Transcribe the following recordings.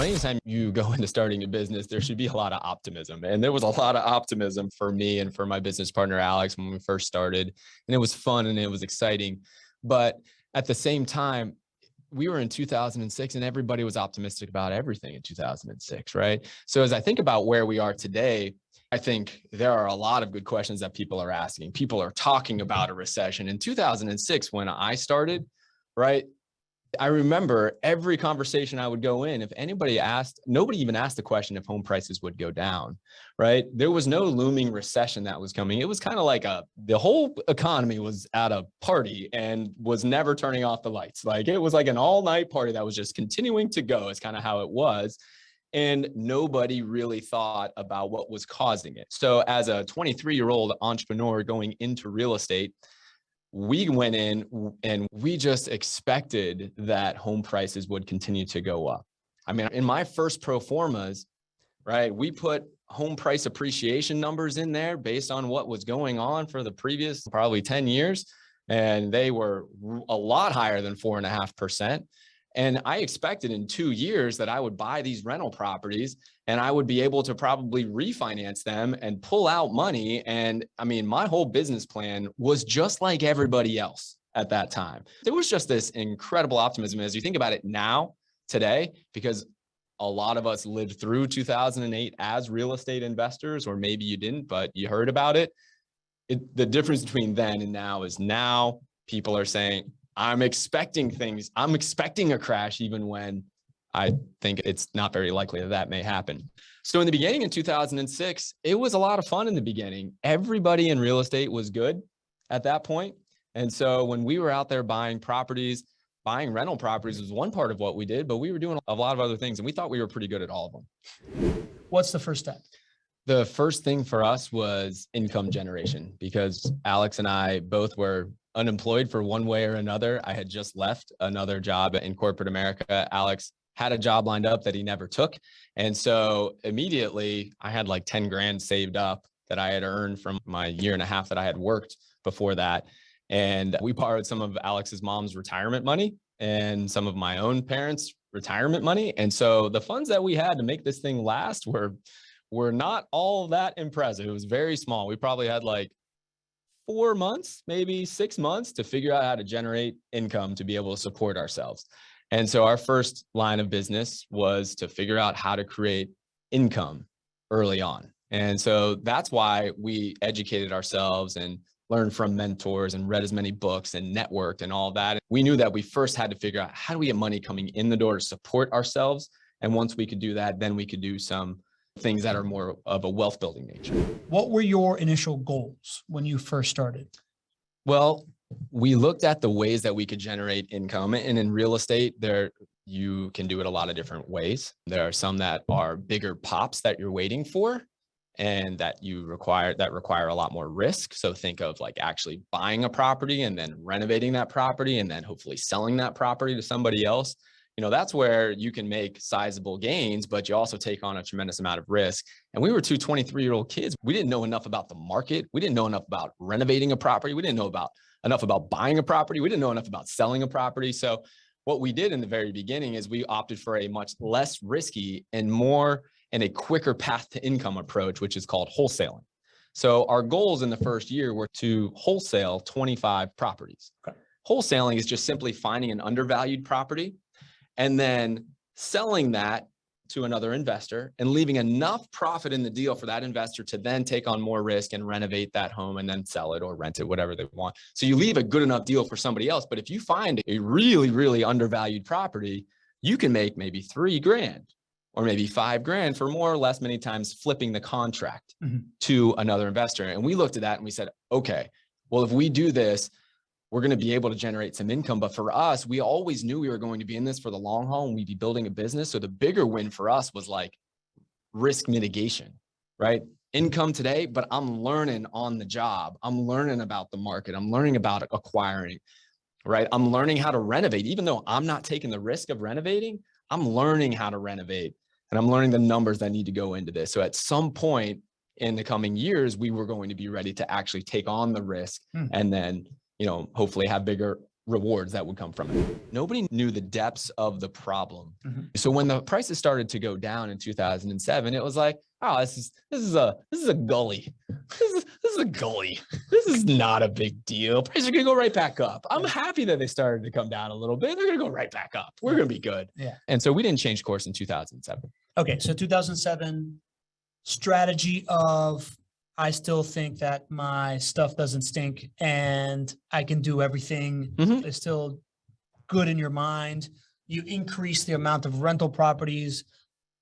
Anytime you go into starting a business, there should be a lot of optimism. And there was a lot of optimism for me and for my business partner, Alex, when we first started. And it was fun and it was exciting. But at the same time, we were in 2006 and everybody was optimistic about everything in 2006, right? So as I think about where we are today, I think there are a lot of good questions that people are asking. People are talking about a recession. In 2006, when I started, right, I remember every conversation I would go in, if anybody asked, nobody even asked the question if home prices would go down, right? There was no looming recession that was coming. It was kind of like the whole economy was at a party and was never turning off the lights. Like it was like an all-night party that was just continuing to go is kind of how it was. And nobody really thought about what was causing it. So as a 23-year-old entrepreneur going into real estate, we went in and we just expected that home prices would continue to go up. I mean, in my first pro formas, right, we put home price appreciation numbers in there based on what was going on for the previous probably 10 years. And they were a lot higher than 4.5%. And I expected in 2 years that I would buy these rental properties and I would be able to probably refinance them and pull out money. And I mean, my whole business plan was just like everybody else at that time. There was just this incredible optimism as you think about it now, today, because a lot of us lived through 2008 as real estate investors, or maybe you didn't, but you heard about it. The difference between then and now is now people are saying, I'm expecting things. I'm expecting a crash, even when I think it's not very likely that that may happen. So in the beginning in 2006, it was a lot of fun in the beginning. Everybody in real estate was good at that point. And so when we were out there buying properties, buying rental properties was one part of what we did, but we were doing a lot of other things. And we thought we were pretty good at all of them. What's the first step? The first thing for us was income generation, because Alex and I both were unemployed for one way or another. I had just left another job in corporate America. Alex had a job lined up that he never took. And so immediately I had like 10 grand saved up that I had earned from my year and a half that I had worked before that. And we borrowed some of Alex's mom's retirement money and some of my own parents' retirement money. And so the funds that we had to make this thing last were not all that impressive. It was very small. We probably had like 4 months, maybe 6 months to figure out how to generate income to be able to support ourselves. And so our first line of business was to figure out how to create income early on. And so that's why we educated ourselves and learned from mentors and read as many books and networked and all that. We knew that we first had to figure out how do we get money coming in the door to support ourselves. And once we could do that, then we could do some things that are more of a wealth building nature. What were your initial goals when you first started? Well, we looked at the ways that we could generate income, and in real estate, you can do it a lot of different ways. There are some that are bigger pops that you're waiting for and that require a lot more risk. So think of like actually buying a property and then renovating that property and then hopefully selling that property to somebody else. You know, that's where you can make sizable gains, but you also take on a tremendous amount of risk. And we were two 23-year-old kids. We didn't know enough about the market. We didn't know enough about renovating a property. We didn't know enough about buying a property. We didn't know enough about selling a property. So what we did in the very beginning is we opted for a much less risky and a quicker path to income approach, which is called wholesaling. So our goals in the first year were to wholesale 25 properties. Okay. Wholesaling is just simply finding an undervalued property and then selling that to another investor and leaving enough profit in the deal for that investor to then take on more risk and renovate that home and then sell it or rent it, whatever they want. So you leave a good enough deal for somebody else. But if you find a really, really undervalued property, you can make maybe $3,000 or maybe $5,000 for more or less many times flipping the contract to another investor. And we looked at that and we said, okay, well, if we do this, we're going to be able to generate some income. But for us, we always knew we were going to be in this for the long haul and we'd be building a business. So the bigger win for us was like risk mitigation, right? Income today, but I'm learning on the job. I'm learning about the market. I'm learning about acquiring, right? I'm learning how to renovate. Even though I'm not taking the risk of renovating, I'm learning how to renovate and I'm learning the numbers that need to go into this. So at some point in the coming years, we were going to be ready to actually take on the risk and then, you know, hopefully have bigger rewards that would come from it. Nobody knew the depths of the problem. Mhm. So when the prices started to go down in 2007, it was like, oh, this is a gully. This is a gully. This is not a big deal. Prices are gonna go right back up. I'm happy that they started to come down a little bit. They're gonna go right back up. We're gonna be good. Yeah. And so we didn't change course in 2007. Okay, so 2007 strategy of I still think that my stuff doesn't stink and I can do everything. Mhm. It's still good in your mind. You increase the amount of rental properties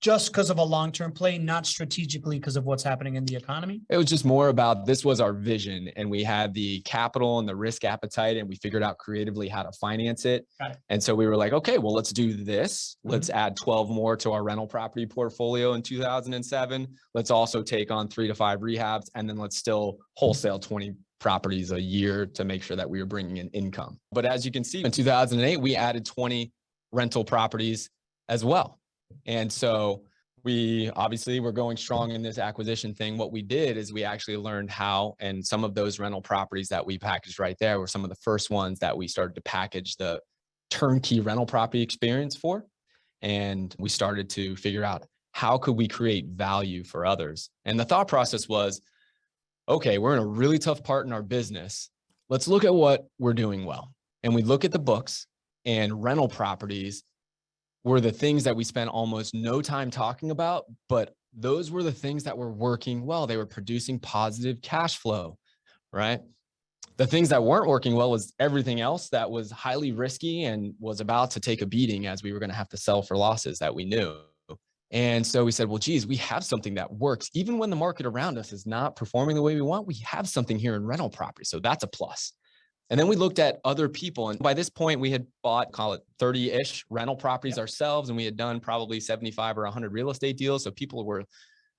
just because of a long-term play, not strategically because of what's happening in the economy. It was just more about this was our vision, and we had the capital and the risk appetite, and we figured out creatively how to finance it. Got it. And so we were like, okay, well, let's do this. Let's add 12 more to our rental property portfolio in 2007. Let's also take on 3 to 5 rehabs, and then let's still wholesale 20 properties a year to make sure that we were bringing in income. But as you can see, in 2008, we added 20 rental properties as well. And so we obviously were going strong in this acquisition thing. What we did is we actually learned how, and some of those rental properties that we packaged right there were some of the first ones that we started to package the turnkey rental property experience for. And we started to figure out how could we create value for others. And the thought process was, okay, we're in a really tough part in our business. Let's look at what we're doing well. And we look at the books, and rental properties were the things that we spent almost no time talking about, but those were the things that were working well. They were producing positive cash flow, right? The things that weren't working well was everything else that was highly risky and was about to take a beating as we were going to have to sell for losses that we knew. And so we said, well, geez, we have something that works. Even when the market around us is not performing the way we want, we have something here in rental property. So that's a plus. And then we looked at other people. And by this point, we had bought, call it 30-ish rental properties ourselves. And we had done probably 75 or 100 real estate deals. So people were, and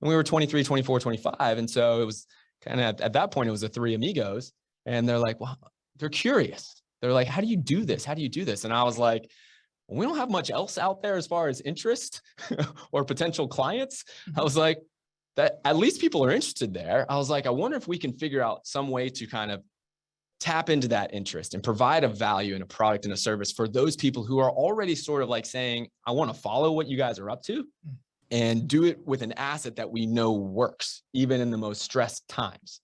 we were 23, 24, 25. And so it was kind of, at that point, it was the three amigos. And they're like, well, they're curious. They're like, how do you do this? How do you do this? And I was like, well, we don't have much else out there as far as interest or potential clients. I was like, that at least people are interested there. I was like, I wonder if we can figure out some way to kind of tap into that interest and provide a value and a product and a service for those people who are already sort of like saying, I want to follow what you guys are up to and do it with an asset that we know works, even in the most stressed times.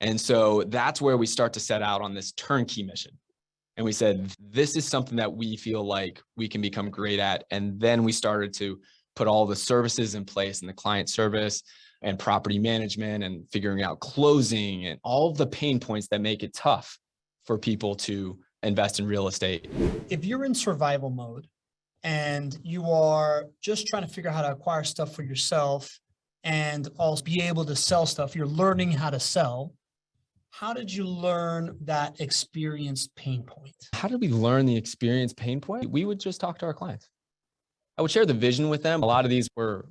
And so that's where we start to set out on this turnkey mission. And we said, this is something that we feel like we can become great at. And then we started to put all the services in place and the client service and property management and figuring out closing and all of the pain points that make it tough for people to invest in real estate. If you're in survival mode and you are just trying to figure out how to acquire stuff for yourself and also be able to sell stuff, you're learning how to sell. How did you learn that experienced pain point? How did we learn the experience pain point? We would just talk to our clients. I would share the vision with them. A lot of these were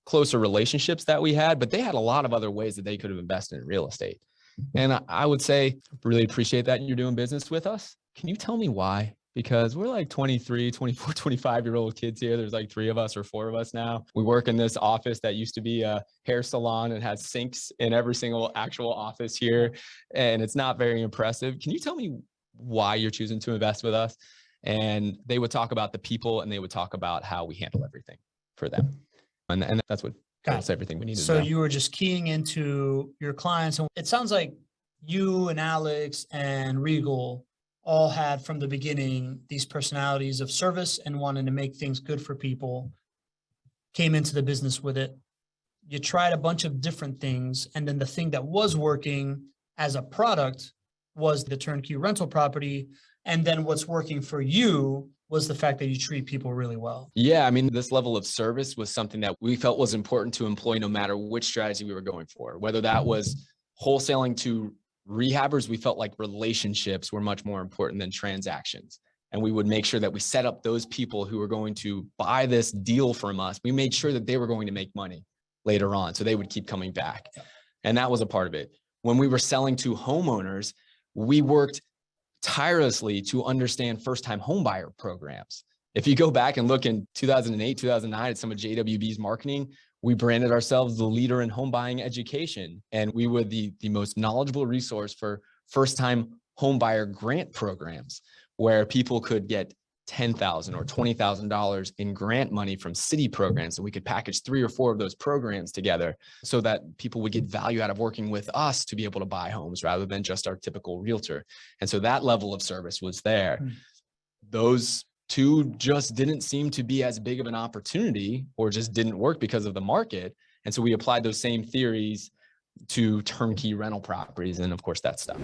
closer relationships that we had, but they had a lot of other ways that they could have invested in real estate. And I would say, really appreciate that you're doing business with us. Can you tell me why? Because we're like 23, 24, 25-year-old kids here. There's like 3 of us or 4 of us now. We work in this office that used to be a hair salon and has sinks in every single actual office here. And it's not very impressive. Can you tell me why you're choosing to invest with us? And they would talk about the people and they would talk about how we handle everything for them. And that's what that's everything we needed. So you were just keying into your clients. And it sounds like you and Alex and Regal all had from the beginning these personalities of service and wanting to make things good for people, came into the business with it. You tried a bunch of different things. And then the thing that was working as a product was the turnkey rental property. And then what's working for you was the fact that you treat people really well. Yeah, I mean, this level of service was something that we felt was important to employ no matter which strategy we were going for. Whether that was wholesaling to rehabbers, we felt like relationships were much more important than transactions. And we would make sure that we set up those people who were going to buy this deal from us. We made sure that they were going to make money later on, so they would keep coming back. And that was a part of it. When we were selling to homeowners, we worked tirelessly to understand first-time homebuyer programs. If you go back and look in 2008, 2009 at some of JWB's marketing, we branded ourselves the leader in home buying education. And we were the most knowledgeable resource for first-time homebuyer grant programs. where people could get $10,000 or $20,000 in grant money from city programs. And we could package 3 or 4 of those programs together so that people would get value out of working with us to be able to buy homes rather than just our typical realtor. And so that level of service was there. Those two just didn't seem to be as big of an opportunity, or just didn't work because of the market. And so we applied those same theories to turnkey rental properties. And of course that stuff.